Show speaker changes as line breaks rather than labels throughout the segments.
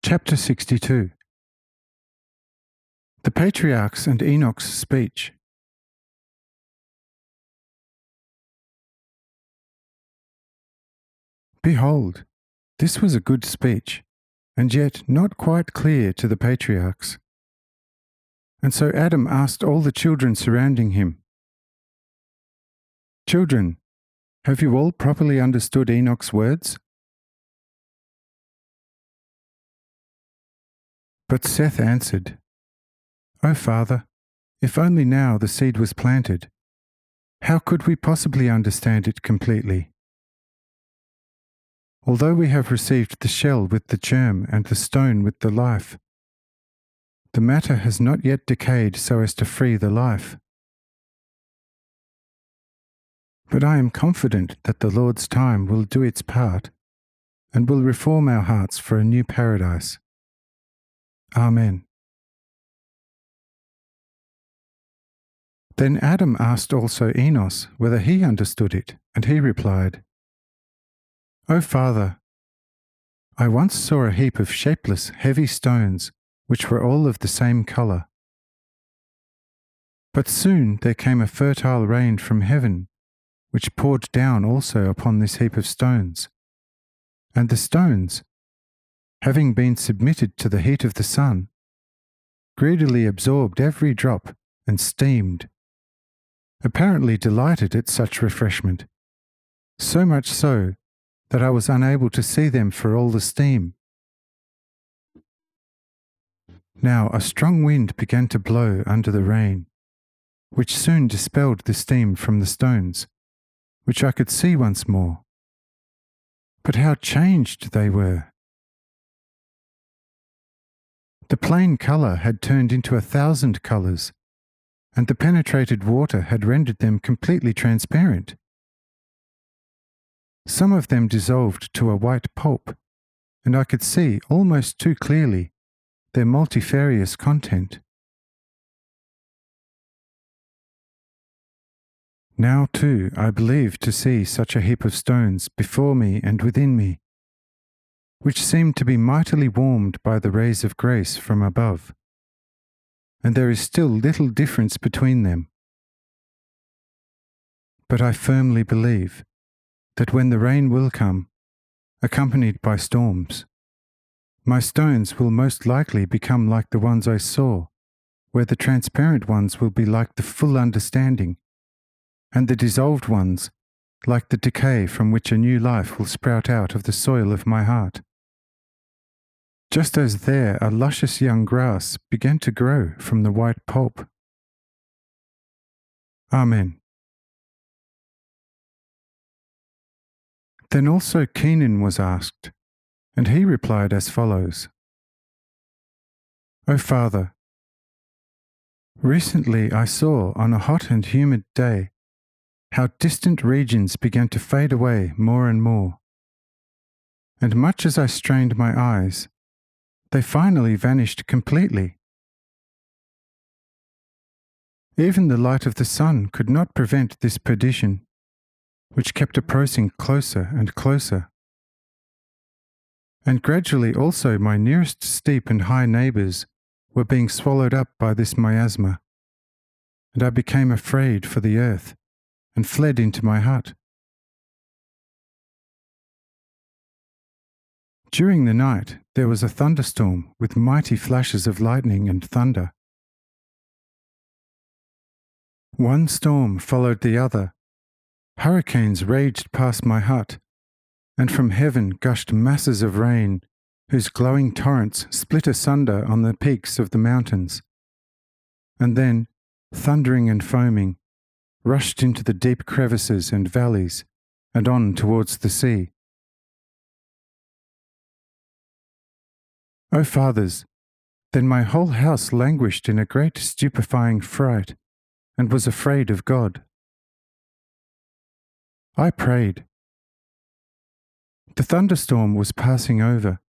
Chapter 62. The Patriarchs and Enoch's Speech. Behold, this was a good speech, and yet not quite clear to the patriarchs. And so Adam asked all the children surrounding him, "Children, have you all properly understood Enoch's words?" But Seth answered, "O Father, if only now the seed was planted, how could we possibly understand it completely? Although we have received the shell with the germ and the stone with the life, the matter has not yet decayed so as to free the life. But I am confident that the Lord's time will do its part and will reform our hearts for a new paradise. Amen." Then Adam asked also Enos whether he understood it, and he replied, "O Father, I once saw a heap of shapeless, heavy stones, which were all of the same colour. But soon there came a fertile rain from heaven, which poured down also upon this heap of stones. And the stones, having been submitted to the heat of the sun, greedily absorbed every drop and steamed, apparently delighted at such refreshment, so much so that I was unable to see them for all the steam. Now a strong wind began to blow under the rain, which soon dispelled the steam from the stones, which I could see once more. But how changed they were! The plain colour had turned into 1,000 colours, and the penetrated water had rendered them completely transparent. Some of them dissolved to a white pulp, and I could see almost too clearly their multifarious content. Now too I believe to see such a heap of stones before me and within me, which seemed to be mightily warmed by the rays of grace from above, and there is still little difference between them. But I firmly believe that when the rain will come, accompanied by storms, my stones will most likely become like the ones I saw, where the transparent ones will be like the full understanding, and the dissolved ones like the decay from which a new life will sprout out of the soil of my heart. Just as there a luscious young grass began to grow from the white pulp. Amen. Then also Kenan was asked, and he replied as follows, "O Father, recently I saw on a hot and humid day how distant regions began to fade away more and more, and much as I strained my eyes, they finally vanished completely. Even the light of the sun could not prevent this perdition, which kept approaching closer and closer. And gradually also my nearest steep and high neighbours were being swallowed up by this miasma, and I became afraid for the earth and fled into my hut. During the night there was a thunderstorm with mighty flashes of lightning and thunder. One storm followed the other. Hurricanes raged past my hut, and from heaven gushed masses of rain, whose glowing torrents split asunder on the peaks of the mountains, and then, thundering and foaming, rushed into the deep crevices and valleys, and on towards the sea. O fathers, then my whole house languished in a great stupefying fright, and was afraid of God. I prayed. The thunderstorm was passing over,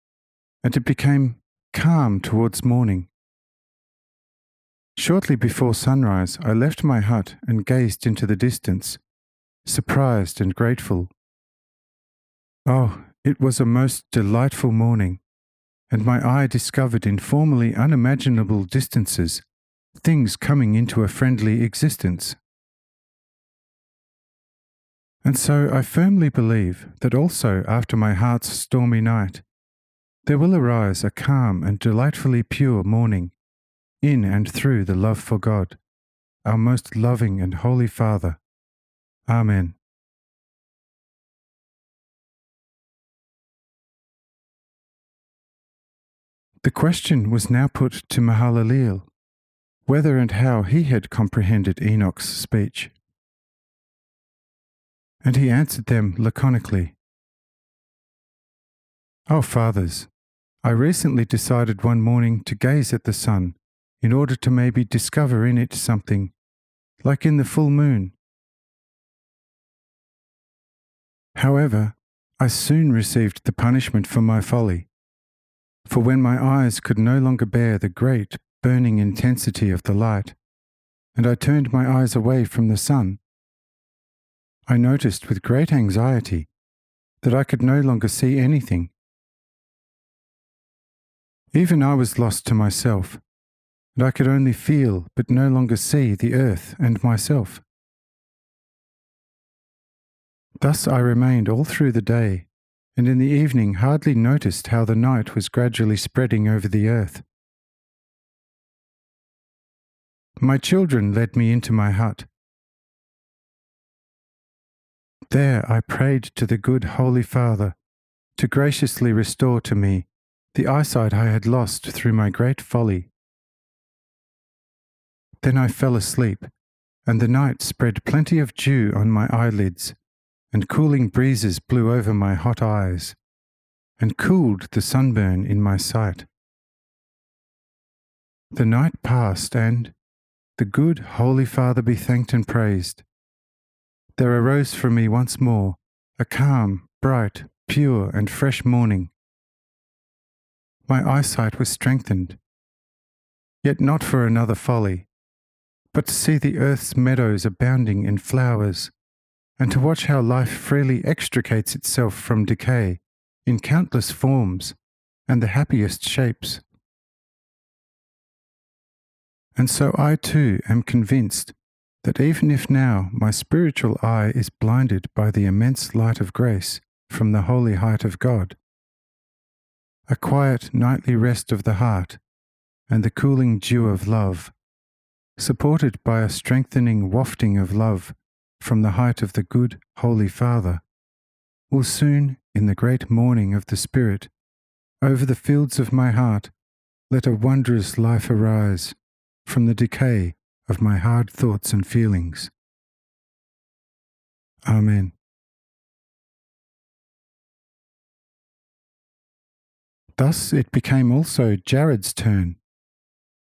and it became calm towards morning. Shortly before sunrise, I left my hut and gazed into the distance, surprised and grateful. Oh, it was a most delightful morning, and my eye discovered in formerly unimaginable distances things coming into a friendly existence. And so I firmly believe that also after my heart's stormy night, there will arise a calm and delightfully pure morning, in and through the love for God, our most loving and holy Father. Amen. The question was now put to Mahalaleel, whether and how he had comprehended Enoch's speech. And he answered them laconically, "O fathers, I recently decided one morning to gaze at the sun in order to maybe discover in it something, like in the full moon. However, I soon received the punishment for my folly, for when my eyes could no longer bear the great, burning intensity of the light, and I turned my eyes away from the sun, I noticed with great anxiety that I could no longer see anything. Even I was lost to myself, and I could only feel but no longer see the earth and myself. Thus I remained all through the day, and in the evening hardly noticed how the night was gradually spreading over the earth. My children led me into my hut. There I prayed to the good Holy Father to graciously restore to me the eyesight I had lost through my great folly. Then I fell asleep, and the night spread plenty of dew on my eyelids, and cooling breezes blew over my hot eyes, and cooled the sunburn in my sight. The night passed, and, the good Holy Father be thanked and praised, there arose for me once more a calm, bright, pure, and fresh morning. My eyesight was strengthened, yet not for another folly, but to see the earth's meadows abounding in flowers, and to watch how life freely extricates itself from decay in countless forms and the happiest shapes. And so I too am convinced that even if now my spiritual eye is blinded by the immense light of grace from the holy height of God, a quiet nightly rest of the heart and the cooling dew of love, supported by a strengthening wafting of love from the height of the good Holy Father, will soon, in the great morning of the Spirit, over the fields of my heart, let a wondrous life arise from the decay of my hard thoughts and feelings. Amen. Thus it became also Jared's turn,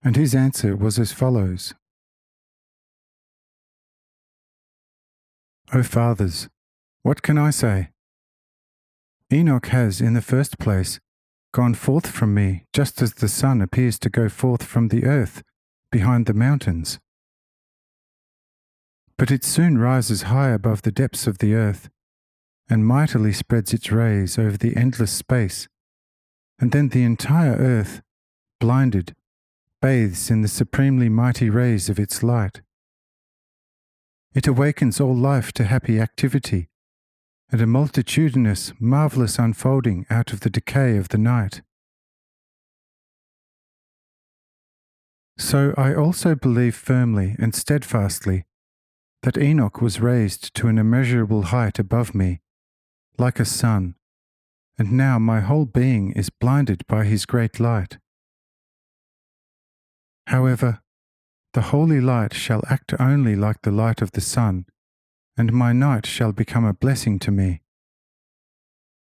and his answer was as follows. O fathers, what can I say? Enoch has, in the first place, gone forth from me just as the sun appears to go forth from the earth behind the mountains. But it soon rises high above the depths of the earth, and mightily spreads its rays over the endless space, and then the entire earth, blinded, bathes in the supremely mighty rays of its light. It awakens all life to happy activity, and a multitudinous, marvellous unfolding out of the decay of the night. So I also believe firmly and steadfastly that Enoch was raised to an immeasurable height above me, like a sun, and now my whole being is blinded by his great light. However, the holy light shall act only like the light of the sun, and my night shall become a blessing to me.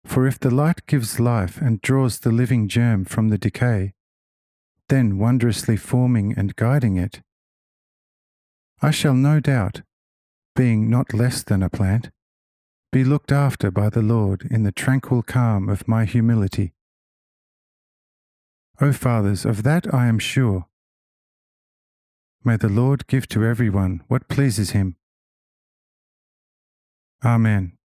For if the light gives life and draws the living germ from the decay, then wondrously forming and guiding it, I shall no doubt, being not less than a plant, be looked after by the Lord in the tranquil calm of my humility. O fathers, of that I am sure. May the Lord give to everyone what pleases him. Amen.